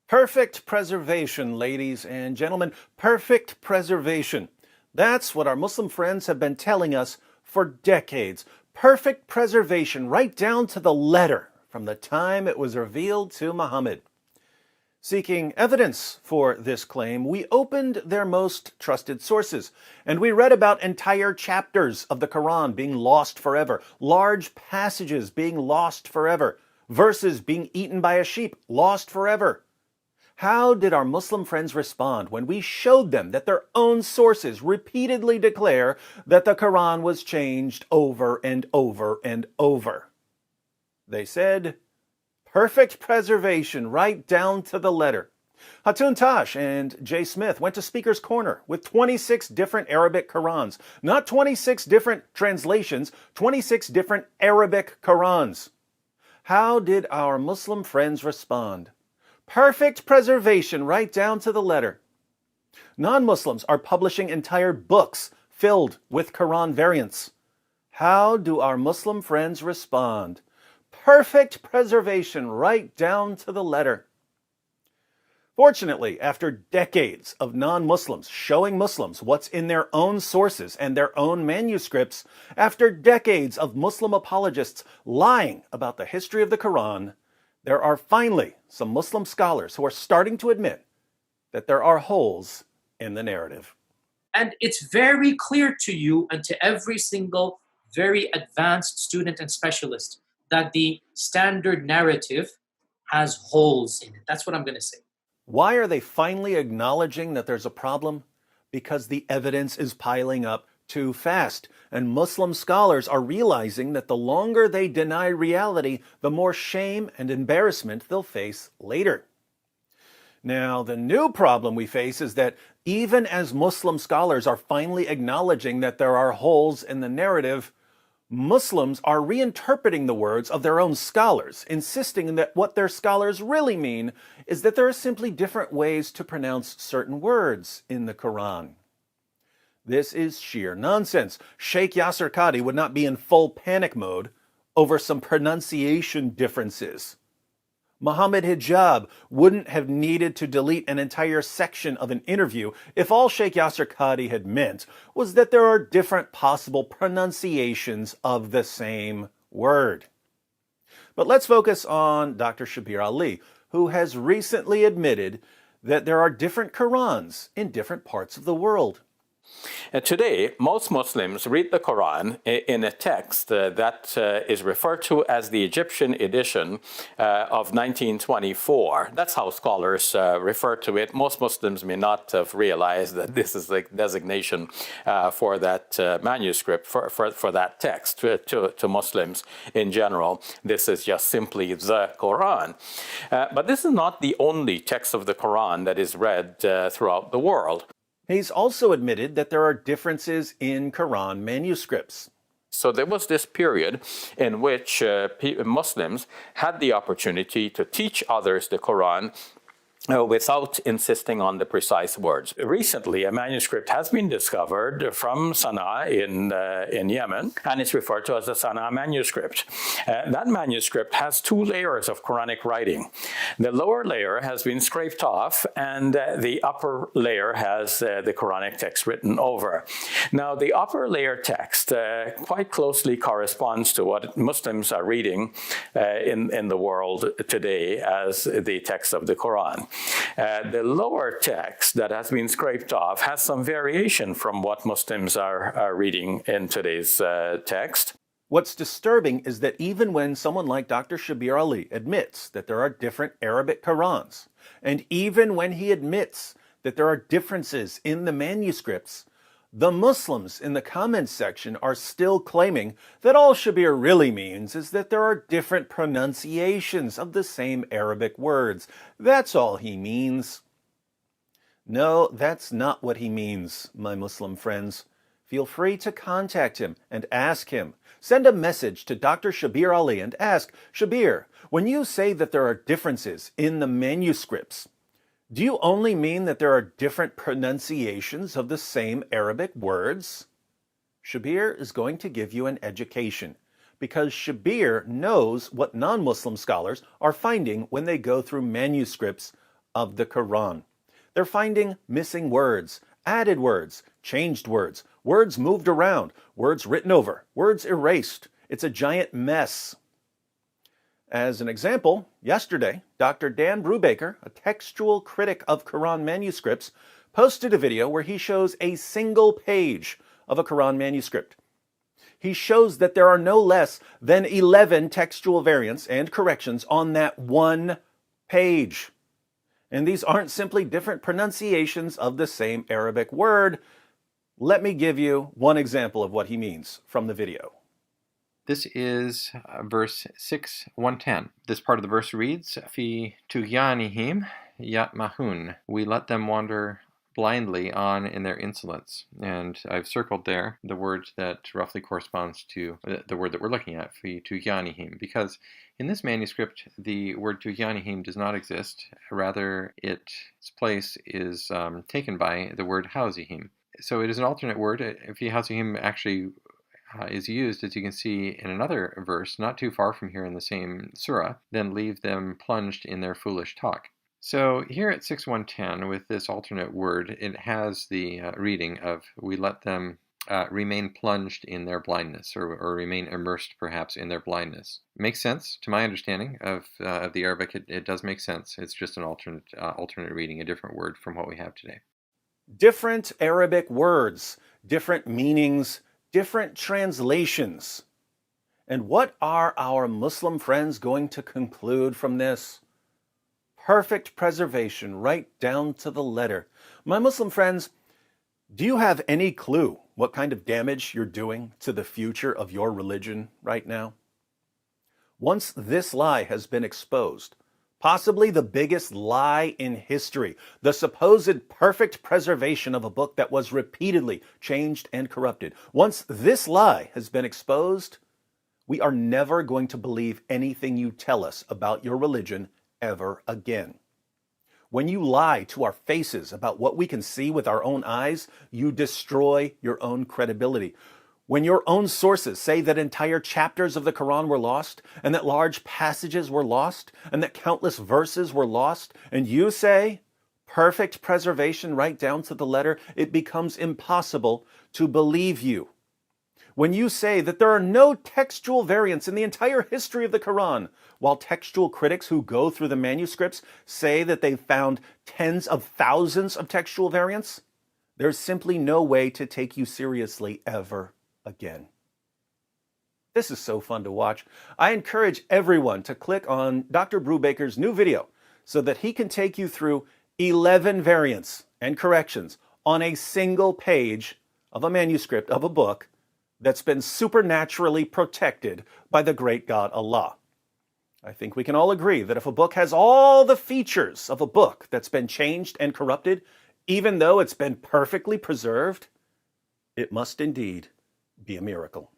Perfect preservation, ladies and gentlemen. Perfect preservation. That's what our Muslim friends have been telling us for decades. Perfect preservation, right down to the letter, from the time it was revealed to Muhammad. Seeking evidence for this claim, we opened their most trusted sources, and we read about entire chapters of the Quran being lost forever, large passages being lost forever, verses being eaten by a sheep, lost forever. How did our Muslim friends respond when we showed them that their own sources repeatedly declare that the Quran was changed over and over and over? They said, perfect preservation right down to the letter. Hatun Tash and Jay Smith went to Speaker's Corner with 26 different Arabic Qurans. Not 26 different translations, 26 different Arabic Qurans. How did our Muslim friends respond? Perfect preservation right down to the letter. Non-Muslims are publishing entire books filled with Quran variants. How do our Muslim friends respond? Perfect preservation right down to the letter. Fortunately, after decades of non-Muslims showing Muslims what's in their own sources and their own manuscripts, after decades of Muslim apologists lying about the history of the Quran, there are finally some Muslim scholars who are starting to admit that there are holes in the narrative. And it's very clear to you and to every single very advanced student and specialist that the standard narrative has holes in it. That's what I'm going to say. Why are they finally acknowledging that there's a problem? Because the evidence is piling up too fast, and Muslim scholars are realizing that the longer they deny reality, the more shame and embarrassment they'll face later. Now, the new problem we face is that even as Muslim scholars are finally acknowledging that there are holes in the narrative, Muslims are reinterpreting the words of their own scholars, insisting that what their scholars really mean is that there are simply different ways to pronounce certain words in the Quran. This is sheer nonsense. Sheikh Yasser Qadhi would not be in full panic mode over some pronunciation differences. Muhammad Hijab wouldn't have needed to delete an entire section of an interview if all Sheikh Yasser Qadhi had meant was that there are different possible pronunciations of the same word. But let's focus on Dr. Shabir Ali, who has recently admitted that there are different Qurans in different parts of the world. Today, most Muslims read the Quran in a text that is referred to as the Egyptian edition of 1924. That's how scholars refer to it. Most Muslims may not have realized that this is the designation for that manuscript, for that text. To Muslims in general, this is just simply the Quran. But this is not the only text of the Quran that is read throughout the world. He's also admitted that there are differences in Quran manuscripts. So there was this period in which Muslims had the opportunity to teach others the Quran without insisting on the precise words. Recently, a manuscript has been discovered from Sana'a in Yemen, and it's referred to as the Sana'a manuscript. That manuscript has two layers of Quranic writing. The lower layer has been scraped off, and the upper layer has the Quranic text written over. Now, the upper layer text quite closely corresponds to what Muslims are reading in the world today as the text of the Quran. The lower text that has been scraped off has some variation from what Muslims are reading in today's text. What's disturbing is that even when someone like Dr. Shabir Ali admits that there are different Arabic Qurans, and even when he admits that there are differences in the manuscripts, the Muslims in the comments section are still claiming that all Shabir really means is that there are different pronunciations of the same Arabic words. That's all he means. No, that's not what he means, my Muslim friends. Feel free to contact him and ask him. Send a message to Dr. Shabir Ali and ask, Shabir, when you say that there are differences in the manuscripts, do you only mean that there are different pronunciations of the same Arabic words? Shabir is going to give you an education, because Shabir knows what non-Muslim scholars are finding when they go through manuscripts of the Quran. They're finding missing words, added words, changed words, words moved around, words written over, words erased. It's a giant mess. As an example, yesterday, Dr. Dan Brubaker, a textual critic of Quran manuscripts, posted a video where he shows a single page of a Quran manuscript. He shows that there are no less than 11 textual variants and corrections on that one page. And these aren't simply different pronunciations of the same Arabic word. Let me give you one example of what he means from the video. This is verse 6:110. This part of the verse reads, Fi tughyanihim yatmahun. We let them wander blindly on in their insolence. And I've circled there the word that roughly corresponds to the word that we're looking at, Fi tughyanihim, because in this manuscript, the word tughyanihim does not exist. Rather, its place is taken by the word hauzihim. So it is an alternate word. Fi hauzihim actually is used, as you can see in another verse, not too far from here in the same surah, then leave them plunged in their foolish talk. So here at 6:110, with this alternate word, it has the reading of, we let them remain plunged in their blindness, or remain immersed perhaps in their blindness. Makes sense to my understanding of the Arabic. It does make sense. It's just an alternate reading, a different word from what we have today. Different Arabic words, different meanings, different translations. And what are our Muslim friends going to conclude from this? Perfect preservation right down to the letter. My Muslim friends, do you have any clue what kind of damage you're doing to the future of your religion right now? Once this lie has been exposed, possibly the biggest lie in history, the supposed perfect preservation of a book that was repeatedly changed and corrupted. Once this lie has been exposed, we are never going to believe anything you tell us about your religion ever again. When you lie to our faces about what we can see with our own eyes, you destroy your own credibility. When your own sources say that entire chapters of the Quran were lost, and that large passages were lost, and that countless verses were lost, and you say, perfect preservation right down to the letter, it becomes impossible to believe you. When you say that there are no textual variants in the entire history of the Quran, while textual critics who go through the manuscripts say that they've found tens of thousands of textual variants, there's simply no way to take you seriously ever again. This is so fun to watch. I encourage everyone to click on Dr. Brubaker's new video so that he can take you through 11 variants and corrections on a single page of a manuscript of a book that's been supernaturally protected by the great God Allah. I think we can all agree that if a book has all the features of a book that's been changed and corrupted, even though it's been perfectly preserved, it must indeed be a miracle.